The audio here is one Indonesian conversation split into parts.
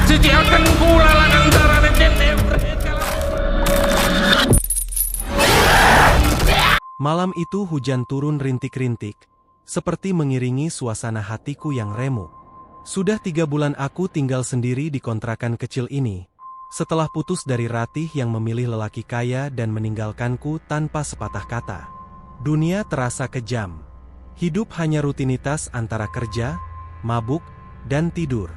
Sediakan pula antara Malam itu hujan turun rintik-rintik, seperti mengiringi suasana hatiku yang remuk. Sudah 3 bulan aku tinggal sendiri di kontrakan kecil ini, setelah putus dari Ratih yang memilih lelaki kaya dan meninggalkanku tanpa sepatah kata. Dunia terasa kejam. Hidup hanya rutinitas antara kerja, mabuk, dan tidur.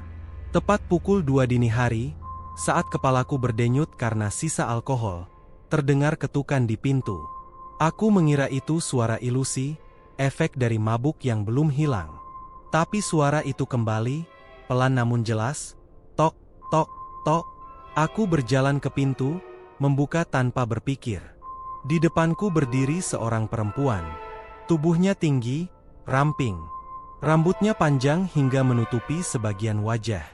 Tepat pukul 2 dini hari, saat kepalaku berdenyut karena sisa alkohol, terdengar ketukan di pintu. Aku mengira itu suara ilusi, efek dari mabuk yang belum hilang. Tapi suara itu kembali, pelan namun jelas, tok, tok, tok. Aku berjalan ke pintu, membuka tanpa berpikir. Di depanku berdiri seorang perempuan. Tubuhnya tinggi, ramping. Rambutnya panjang hingga menutupi sebagian wajah.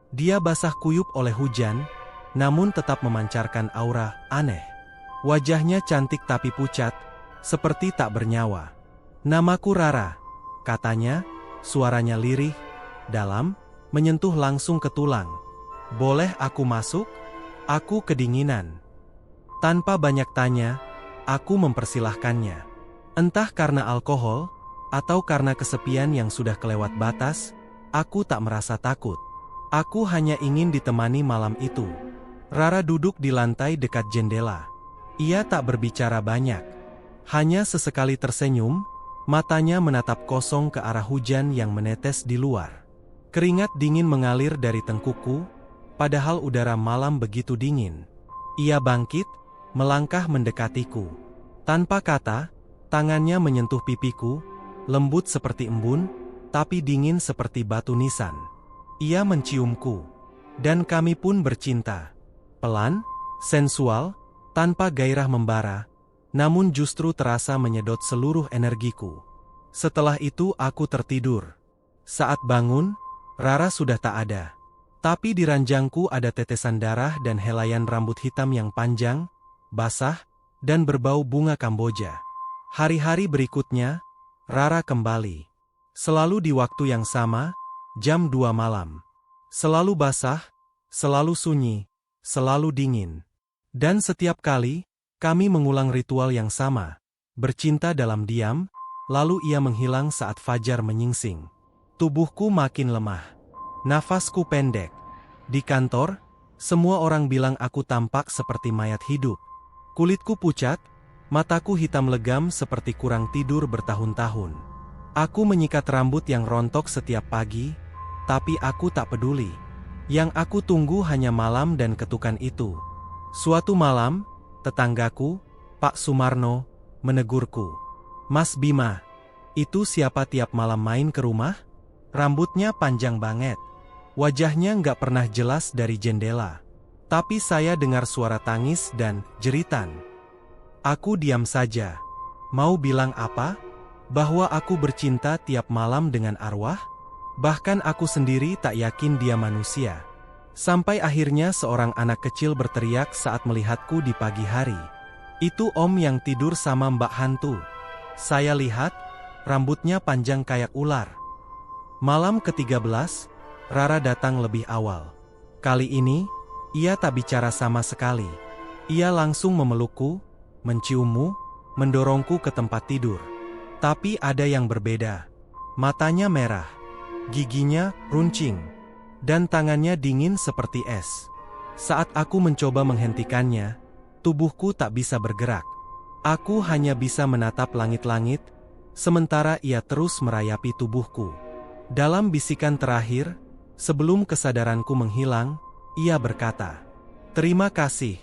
Dia basah kuyup oleh hujan, namun tetap memancarkan aura aneh. Wajahnya cantik tapi pucat, seperti tak bernyawa. "Namaku Rara," katanya, suaranya lirih, dalam, menyentuh langsung ke tulang. "Boleh aku masuk?" Aku kedinginan. Tanpa banyak tanya, aku mempersilahkannya. Entah karena alkohol, atau karena kesepian yang sudah kelewat batas, aku tak merasa takut. Aku hanya ingin ditemani malam itu. Rara duduk di lantai dekat jendela. Ia tak berbicara banyak. Hanya sesekali tersenyum, matanya menatap kosong ke arah hujan yang menetes di luar. Keringat dingin mengalir dari tengkukku, padahal udara malam begitu dingin. Ia bangkit, melangkah mendekatiku. Tanpa kata, tangannya menyentuh pipiku, lembut seperti embun, tapi dingin seperti batu nisan. Ia menciumku, dan kami pun bercinta. Pelan, sensual, tanpa gairah membara, namun justru terasa menyedot seluruh energiku. Setelah itu aku tertidur. Saat bangun, Rara sudah tak ada. Tapi di ranjangku ada tetesan darah dan helaian rambut hitam yang panjang, basah, dan berbau bunga Kamboja. Hari-hari berikutnya, Rara kembali. Selalu di waktu yang sama, jam 2 malam. Selalu basah, selalu sunyi, selalu dingin. Dan setiap kali, kami mengulang ritual yang sama. Bercinta dalam diam, lalu ia menghilang saat fajar menyingsing. Tubuhku makin lemah. Nafasku pendek. Di kantor, semua orang bilang aku tampak seperti mayat hidup. Kulitku pucat, mataku hitam legam seperti kurang tidur bertahun-tahun. Aku menyikat rambut yang rontok setiap pagi, tapi aku tak peduli. Yang aku tunggu hanya malam dan ketukan itu. Suatu malam, tetanggaku, Pak Sumarno, menegurku. "Mas Bima, itu siapa tiap malam main ke rumah?" Rambutnya panjang banget. Wajahnya nggak pernah jelas dari jendela. Tapi saya dengar suara tangis dan jeritan. Aku diam saja. Mau bilang apa? Bahwa aku bercinta tiap malam dengan arwah? Bahkan aku sendiri tak yakin dia manusia. Sampai akhirnya seorang anak kecil berteriak saat melihatku di pagi hari. "Itu Om yang tidur sama Mbak Hantu." Saya lihat, rambutnya panjang kayak ular. Malam ke-13, Rara datang lebih awal. Kali ini, ia tak bicara sama sekali. Ia langsung memelukku, menciummu, mendorongku ke tempat tidur. Tapi ada yang berbeda. Matanya merah, giginya runcing, dan tangannya dingin seperti es. Saat aku mencoba menghentikannya, tubuhku tak bisa bergerak. Aku hanya bisa menatap langit-langit, sementara ia terus merayapi tubuhku. Dalam bisikan terakhir, sebelum kesadaranku menghilang, ia berkata, "Terima kasih,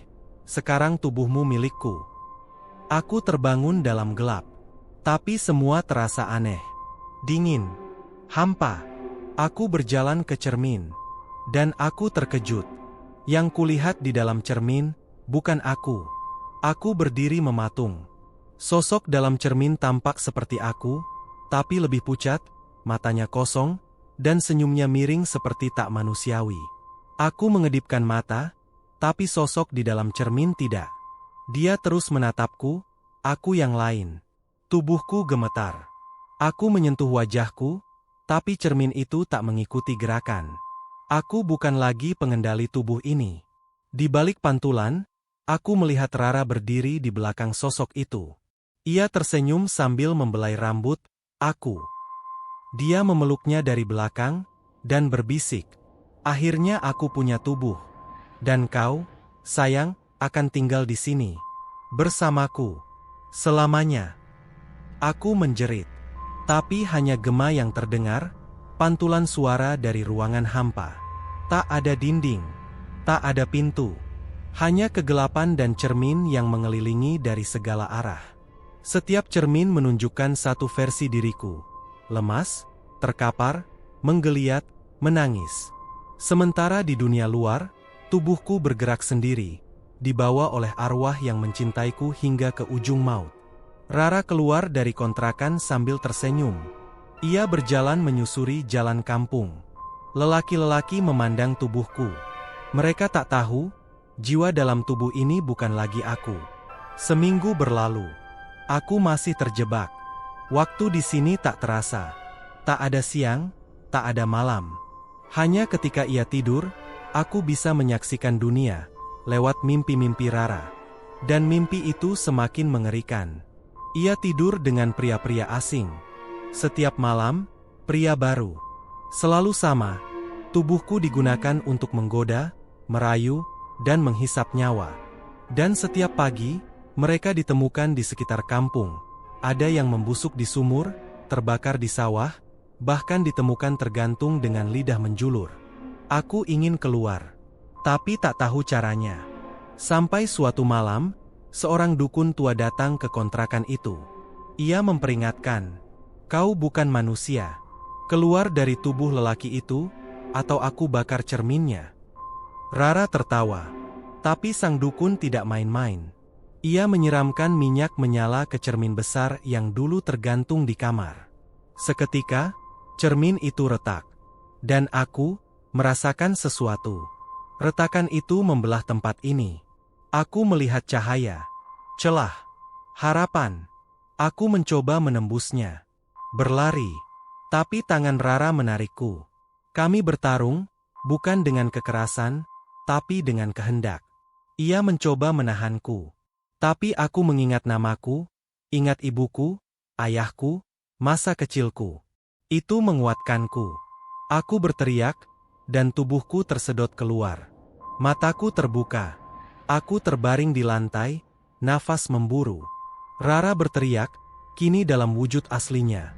sekarang tubuhmu milikku." Aku terbangun dalam gelap, tapi semua terasa aneh. Dingin, hampa. Aku berjalan ke cermin, dan aku terkejut. Yang kulihat di dalam cermin, bukan aku. Aku berdiri mematung. Sosok dalam cermin tampak seperti aku, tapi lebih pucat, matanya kosong, dan senyumnya miring seperti tak manusiawi. Aku mengedipkan mata, tapi sosok di dalam cermin tidak. Dia terus menatapku, aku yang lain. Tubuhku gemetar. Aku menyentuh wajahku, Tapi cermin itu tak mengikuti gerakan. Aku bukan lagi pengendali tubuh ini. Di balik pantulan, aku melihat Rara berdiri di belakang sosok itu. Ia tersenyum sambil membelai rambut, aku. Dia memeluknya dari belakang, dan berbisik, "Akhirnya aku punya tubuh. Dan kau, sayang, akan tinggal di sini. Bersamaku. Selamanya." Aku menjerit. Tapi hanya gema yang terdengar, pantulan suara dari ruangan hampa. Tak ada dinding. Tak ada pintu. Hanya kegelapan dan cermin yang mengelilingi dari segala arah. Setiap cermin menunjukkan satu versi diriku. Lemas, terkapar, menggeliat, menangis. Sementara di dunia luar, tubuhku bergerak sendiri, dibawa oleh arwah yang mencintaiku hingga ke ujung maut. Rara keluar dari kontrakan sambil tersenyum. Ia berjalan menyusuri jalan kampung. Lelaki-lelaki memandang tubuhku. Mereka tak tahu, jiwa dalam tubuh ini bukan lagi aku. Seminggu berlalu. Aku masih terjebak. Waktu di sini tak terasa. Tak ada siang, tak ada malam. Hanya ketika ia tidur, aku bisa menyaksikan dunia lewat mimpi-mimpi Rara. Dan mimpi itu semakin mengerikan. Ia tidur dengan pria-pria asing. Setiap malam, pria baru. Selalu sama, tubuhku digunakan untuk menggoda, merayu, dan menghisap nyawa. Dan setiap pagi, mereka ditemukan di sekitar kampung. Ada yang membusuk di sumur, terbakar di sawah, bahkan ditemukan tergantung dengan lidah menjulur. Aku ingin keluar, tapi tak tahu caranya. Sampai suatu malam, seorang dukun tua datang ke kontrakan itu. Ia memperingatkan, "Kau bukan manusia. Keluar dari tubuh lelaki itu, atau aku bakar cerminnya." Rara tertawa. Tapi sang dukun tidak main-main. Ia menyiramkan minyak menyala ke cermin besar yang dulu tergantung di kamar. Seketika, cermin itu retak. Dan aku merasakan sesuatu. Retakan itu membelah tempat ini. Aku melihat cahaya, celah, harapan. Aku mencoba menembusnya. Berlari. Tapi tangan Rara menarikku. Kami bertarung, bukan dengan kekerasan, tapi dengan kehendak. Ia mencoba menahanku. Tapi aku mengingat namaku, ingat ibuku, ayahku, masa kecilku. Itu menguatkanku. Aku berteriak, dan tubuhku tersedot keluar. Mataku terbuka. Aku terbaring di lantai, nafas memburu. Rara berteriak, kini dalam wujud aslinya.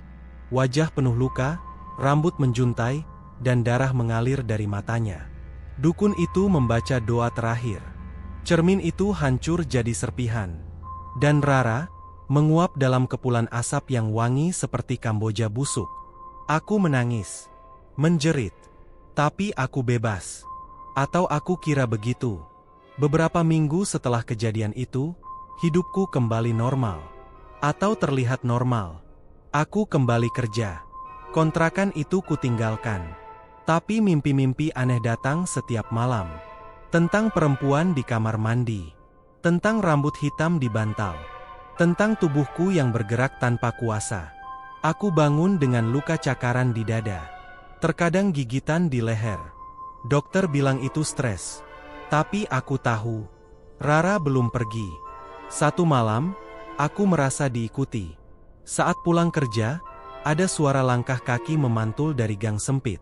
Wajah penuh luka, rambut menjuntai, dan darah mengalir dari matanya. Dukun itu membaca doa terakhir. Cermin itu hancur jadi serpihan. Dan Rara menguap dalam kepulan asap yang wangi seperti Kamboja busuk. Aku menangis, menjerit. Tapi aku bebas. Atau aku kira begitu. Beberapa minggu setelah kejadian itu, hidupku kembali normal. Atau terlihat normal. Aku kembali kerja. Kontrakan itu kutinggalkan. Tapi mimpi-mimpi aneh datang setiap malam. Tentang perempuan di kamar mandi. Tentang rambut hitam di bantal. Tentang tubuhku yang bergerak tanpa kuasa. Aku bangun dengan luka cakaran di dada. Terkadang gigitan di leher. Dokter bilang itu stres. Tapi aku tahu, Rara belum pergi. Satu malam, aku merasa diikuti. Saat pulang kerja, ada suara langkah kaki memantul dari gang sempit.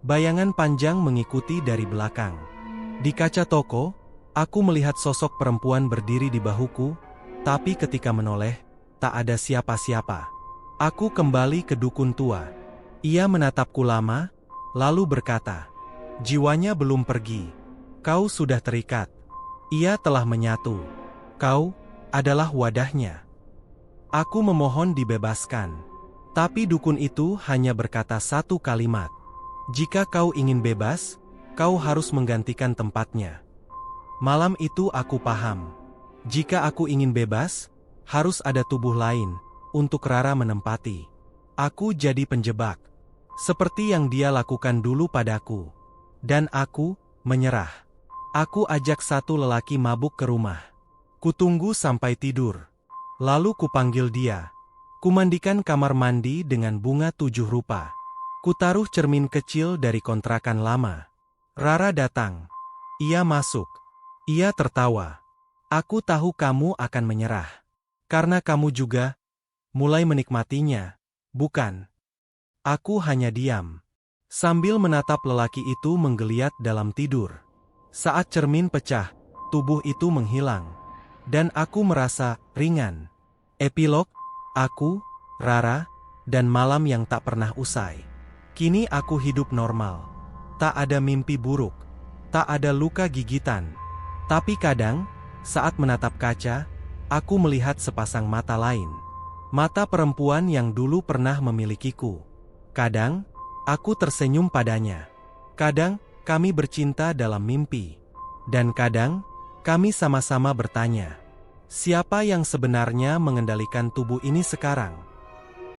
Bayangan panjang mengikuti dari belakang. Di kaca toko, aku melihat sosok perempuan berdiri di bahuku, tapi ketika menoleh, tak ada siapa-siapa. Aku kembali ke dukun tua. Ia menatapku lama, lalu berkata, "Jiwanya belum pergi. Kau sudah terikat. Ia telah menyatu. Kau adalah wadahnya." Aku memohon dibebaskan. Tapi dukun itu hanya berkata satu kalimat. "Jika kau ingin bebas, kau harus menggantikan tempatnya." Malam itu aku paham. Jika aku ingin bebas, harus ada tubuh lain untuk Rara menempati. Aku jadi penjebak. Seperti yang dia lakukan dulu padaku. Dan aku menyerah. Aku ajak satu lelaki mabuk ke rumah. Kutunggu sampai tidur. Lalu kupanggil dia. Kumandikan kamar mandi dengan bunga 7 rupa. Kutaruh cermin kecil dari kontrakan lama. Rara datang. Ia masuk. Ia tertawa. Aku tahu kamu akan menyerah. Karena kamu juga mulai menikmatinya, bukan? Aku hanya diam. Sambil menatap lelaki itu menggeliat dalam tidur. Saat cermin pecah, tubuh itu menghilang. Dan aku merasa ringan. Epilog, aku, Rara, dan malam yang tak pernah usai. Kini aku hidup normal. Tak ada mimpi buruk. Tak ada luka gigitan. Tapi kadang, saat menatap kaca, aku melihat sepasang mata lain. Mata perempuan yang dulu pernah memilikiku. Kadang, aku tersenyum padanya. Kadang, kami bercinta dalam mimpi. Dan kadang, kami sama-sama bertanya, siapa yang sebenarnya mengendalikan tubuh ini sekarang?